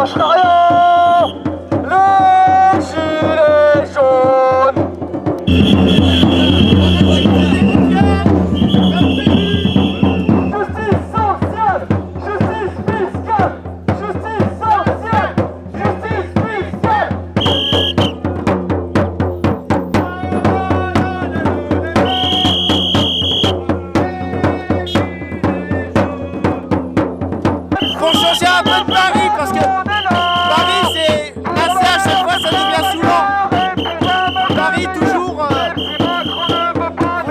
lâcherai rien. Les gilets jaunes. Justice sociale, justice fiscale, justice sociale, justice fiscale. Faut changer un peu de Paris parce que Paris c'est assez à chaque fois ça devient saoulant. Paris toujours faut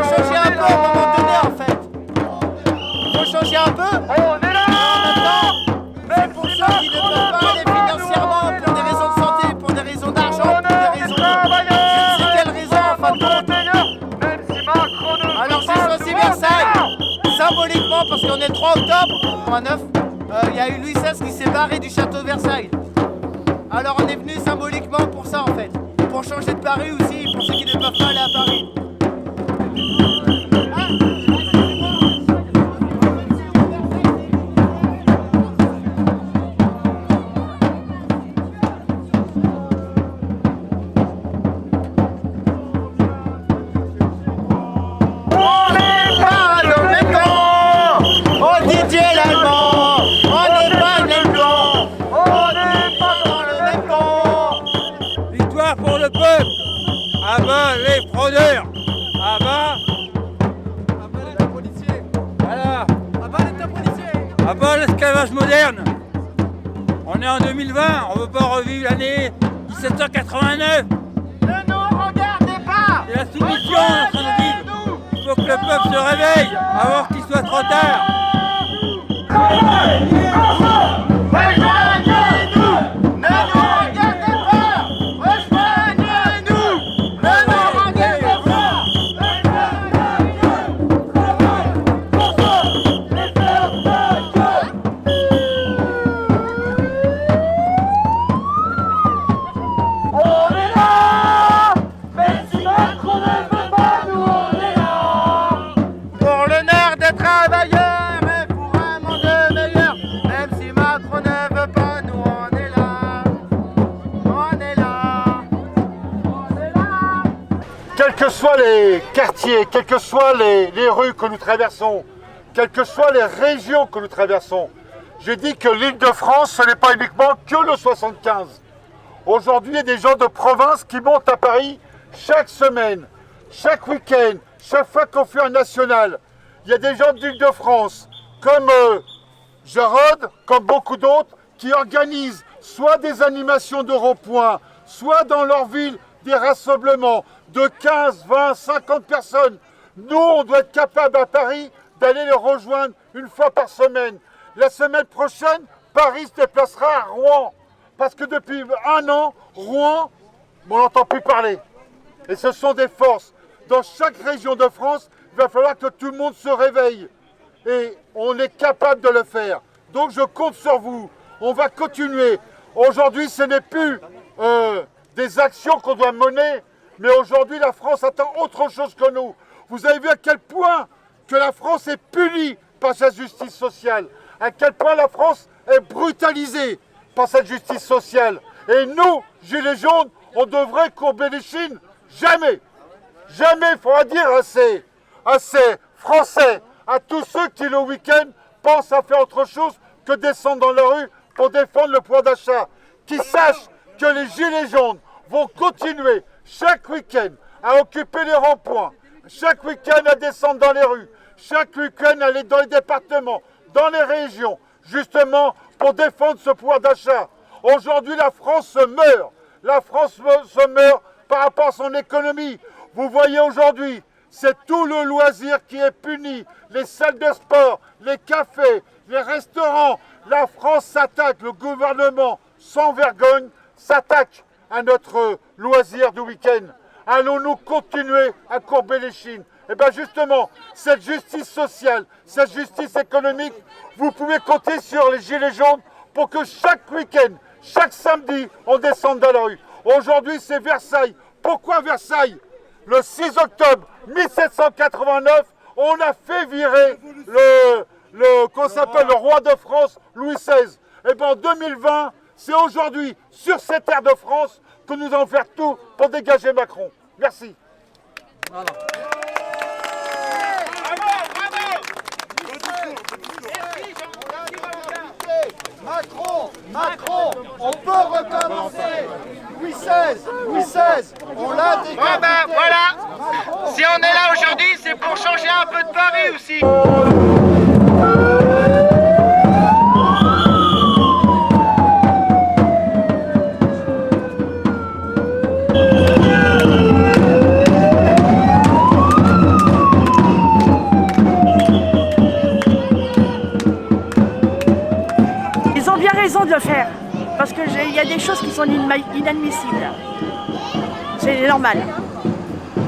changer un peu à un moment donné en fait. Faut changer un peu. On est là. C'est pour ceux qui ne peuvent pas aller financièrement pour des raisons de santé, pour des raisons d'argent, pour des raisons de je ne sais quelle raison en fin de compte. Alors j'ai choisi Versailles, symboliquement parce qu'on est le 3 octobre 89, il y a eu Louis XVI qui s'est barré du château de Versailles. Alors on est venu symboliquement pour ça en fait, pour changer de Paris aussi, pour ceux qui ne peuvent pas aller à Paris. Victoire pour le peuple. À bas les fraudeurs. À bas les policiers. Voilà. À bas l'État policier. À bas l'esclavage moderne. On est en 2020, on ne veut pas revivre l'année 1789. Ne nous regardez pas. C'est la soumission en train de vivre. Il faut que le peuple se réveille avant qu'il soit trop tard. Quels que soient les quartiers, quelles que soient les rues que nous traversons, quelles que soient les régions que nous traversons, je dis que l'Île-de-France, ce n'est pas uniquement que le 75. Aujourd'hui, il y a des gens de province qui montent à Paris chaque semaine, chaque week-end, chaque fois qu'on fait un national. Il y a des gens de l'Île-de-France, comme Jarod, comme beaucoup d'autres, qui organisent soit des animations d'Europoint, soit dans leur ville des rassemblements de 15, 20, 50 personnes. Nous, on doit être capable à Paris d'aller les rejoindre une fois par semaine. La semaine prochaine, Paris se déplacera à Rouen. Parce que depuis un an, Rouen, on n'entend plus parler. Et ce sont des forces. Dans chaque région de France, il va falloir que tout le monde se réveille. Et on est capable de le faire. Donc je compte sur vous. On va continuer. Aujourd'hui, ce n'est plus des actions qu'on doit mener, mais aujourd'hui, la France attend autre chose que nous. Vous avez vu à quel point que la France est punie par sa justice sociale, à quel point la France est brutalisée par cette justice sociale. Et nous, Gilets jaunes, on devrait courber les chines. Jamais, jamais, il faudra dire à ces Français, à tous ceux qui le week-end pensent à faire autre chose que descendre dans la rue pour défendre le pouvoir d'achat, qui sachent que les Gilets jaunes vont continuer chaque week-end à occuper les ronds-points, chaque week-end à descendre dans les rues, chaque week-end à aller dans les départements, dans les régions, justement pour défendre ce pouvoir d'achat. Aujourd'hui, la France se meurt. La France se meurt par rapport à son économie. Vous voyez aujourd'hui, c'est tout le loisir qui est puni. Les salles de sport, les cafés, les restaurants. La France s'attaque, le gouvernement, sans vergogne, s'attaque à notre loisir du week-end. Allons-nous continuer à courber les chines? Eh bien justement, cette justice sociale, cette justice économique, vous pouvez compter sur les Gilets jaunes pour que chaque week-end, chaque samedi, on descende dans la rue. Aujourd'hui, c'est Versailles. Pourquoi Versailles? Le 6 octobre 1789, on a fait virer le roi de France, Louis XVI. Et bien en 2020, C'est aujourd'hui, sur cette terre de France, que nous allons faire tout pour dégager Macron. Merci. Macron, on peut recommencer. Louis XVI, on l'a décapité. Bon ben voilà, si on est là aujourd'hui, c'est pour changer un peu de Paris aussi. Ils ont bien raison de le faire, parce qu'il y a des choses qui sont inadmissibles. C'est normal.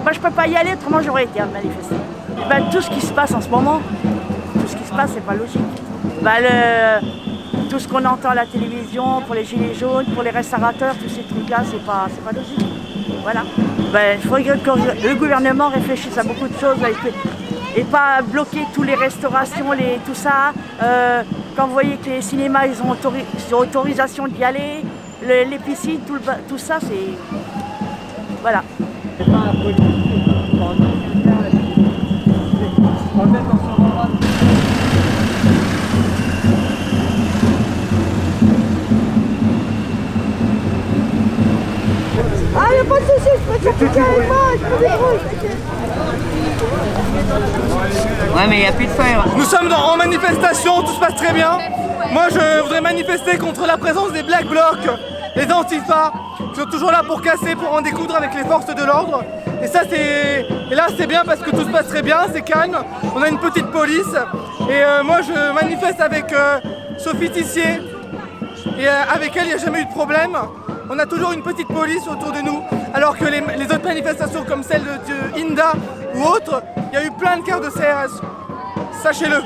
Moi je peux pas y aller, autrement j'aurais été à manifester. Ben, tout ce qui se passe en ce moment, c'est pas logique. Ben, tout ce qu'on entend à la télévision, pour les gilets jaunes, pour les restaurateurs, tous ces trucs-là, c'est pas logique. Voilà. Ben, il faudrait que le gouvernement réfléchisse à beaucoup de choses là, et pas bloquer tous les restaurations, tout ça. Quand vous voyez que les cinémas ils ont autorisation d'y aller, les piscines, tout ça, c'est... Voilà. Ah, y'a pas de soucis, je peux t'appliquer avec moi, je peux débrouiller. Ouais, mais il n'y a plus de feuilles. Nous sommes en manifestation, tout se passe très bien. Moi, je voudrais manifester contre la présence des Black Blocs, les Antifa, qui sont toujours là pour casser, pour en découdre avec les forces de l'ordre. Et là, c'est bien parce que tout se passe très bien, c'est calme. On a une petite police. Et moi, je manifeste avec Sophie Tissier. Et avec elle, il n'y a jamais eu de problème. On a toujours une petite police autour de nous, alors que les autres manifestations comme celle de Inda ou autres, il y a eu plein de cas de CRS. Sachez-le.